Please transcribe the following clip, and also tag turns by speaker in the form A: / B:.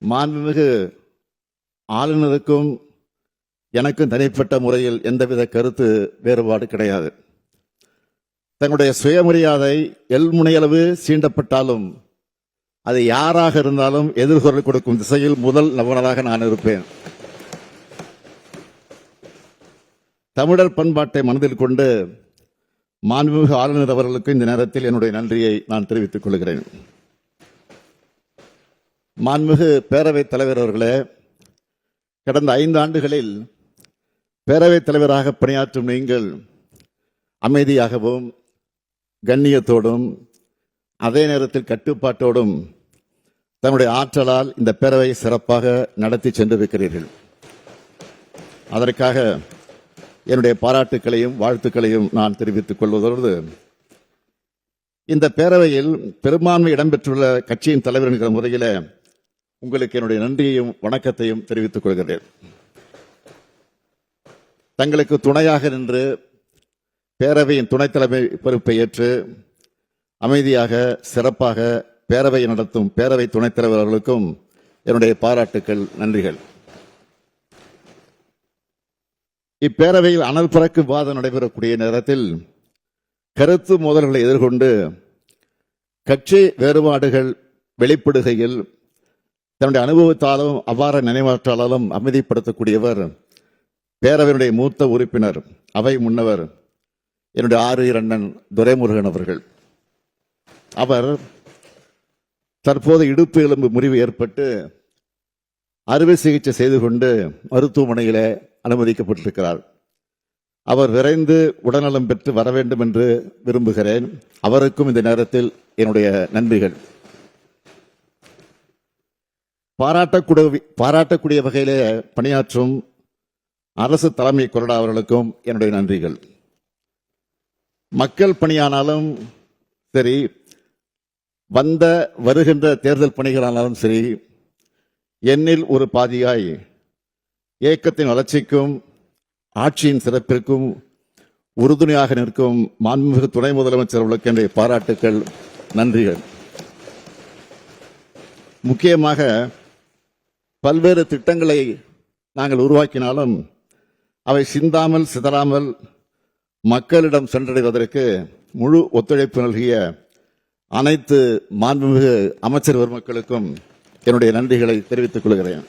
A: மாண்புமிகு ஆளுநருக்கும் எனக்கும் தனிப்பட்ட முறையில் எந்தவித கருத்து வேறுபாடு கிடையாது. தங்களுடைய சுயமரியாதை எல்முனையளவு சீண்டப்பட்டாலும் அது யாராக இருந்தாலும் எதிர்குரல் கொடுக்கும் திசையில் முதல் நபராக நான் இருப்பேன். தமிழர் பண்பாட்டை மனதில் கொண்டு மாண்புமிகு ஆளுநர் அவர்களுக்கு இந்த நேரத்தில் என்னுடைய நன்றியை நான் தெரிவித்துக் கொள்கிறேன். மாண்புமிகு பேரவைத் தலைவர் அவர்களே, கடந்த 5 ஆண்டுகளில் பேரவைத் தலைவராக பணியாற்றும் நீங்கள் அமைதியாகவும் கண்ணியத்தோடும் அதே நேரத்தில் கட்டுப்பாட்டோடும் தன்னுடைய ஆற்றலால் இந்த பேரவையை சிறப்பாக நடத்தி சென்றிருக்கிறீர்கள். அதற்காக என்னுடைய பாராட்டுக்களையும் வாழ்த்துக்களையும் நான் தெரிவித்துக் கொள்வதோடு, இந்த பேரவையில் பெரும்பான்மை இடம்பெற்றுள்ள கட்சியின் தலைவர் என்கிற முறையில் உங்களுக்கு என்னுடைய நன்றியையும் வணக்கத்தையும் தெரிவித்துக் கொள்கிறேன். தங்களுக்கு துணையாக நின்று பேரவையின் துணைத் தலைமை பொறுப்பை ஏற்று அமைதியாக சிறப்பாக பேரவை நடத்தும் பேரவை துணைத் தலைவர் அவர்களுக்கும் என்னுடைய பாராட்டுக்கள், நன்றிகள். இப்பேரவையில் அனல் பறக்கும் விவாதம் நடைபெறக்கூடிய நேரத்தில் கருத்து மோதல்களை எதிர்கொண்டு கட்சி வேறுபாடுகள் வெளிப்படுகையில் தன்னுடைய அனுபவத்தாலும் அபார நினைவாற்றாலும் அமைதிப்படுத்தக்கூடியவர் பேரவையினுடைய மூத்த உறுப்பினர், அவை முன்னவர் என்னுடைய ஆரியர் அண்ணன் துரைமுருகன் அவர்கள். அவர் தற்போது இடுப்பு எலும்பு முறிவு ஏற்பட்டு அறுவை சிகிச்சை செய்து கொண்டு மருத்துவமனையிலே அனுமதிக்கப்பட்டிருக்கிறார். அவர் விரைந்து உடல்நலம் பெற்று வர வேண்டும் என்று விரும்புகிறேன். அவருக்கும் இந்த நேரத்தில் என்னுடைய நன்றிகள். பாராட்டக்கூடிய வகையிலே பணியாற்றும் அரசு தலைமை கொறடா அவர்களுக்கும் என்னுடைய நன்றிகள். மக்கள் பணியானாலும் சரி, வருகின்ற தேர்தல் பணிகளானாலும் சரி, எண்ணில் ஒரு பாதியாய் இயக்கத்தின் வளர்ச்சிக்கும் ஆட்சியின் சிறப்பிற்கும் உறுதுணையாக நிற்கும் மாண்புமிகு துணை முதலமைச்சர் அவர்களுக்கு என்னுடைய பாராட்டுக்கள், நன்றிகள். முக்கியமாக பல்வேறு திட்டங்களை நாங்கள் உருவாக்கினாலும் அவை சிந்தாமல் சிதறாமல் மக்களிடம் சென்றடைவதற்கு முழு ஒத்துழைப்பு நல்கிய அனைத்து மாண்புமிகு அமைச்சர் பெருமக்களுக்கும் என்னுடைய நன்றிகளை தெரிவித்துக் கொள்கிறேன்.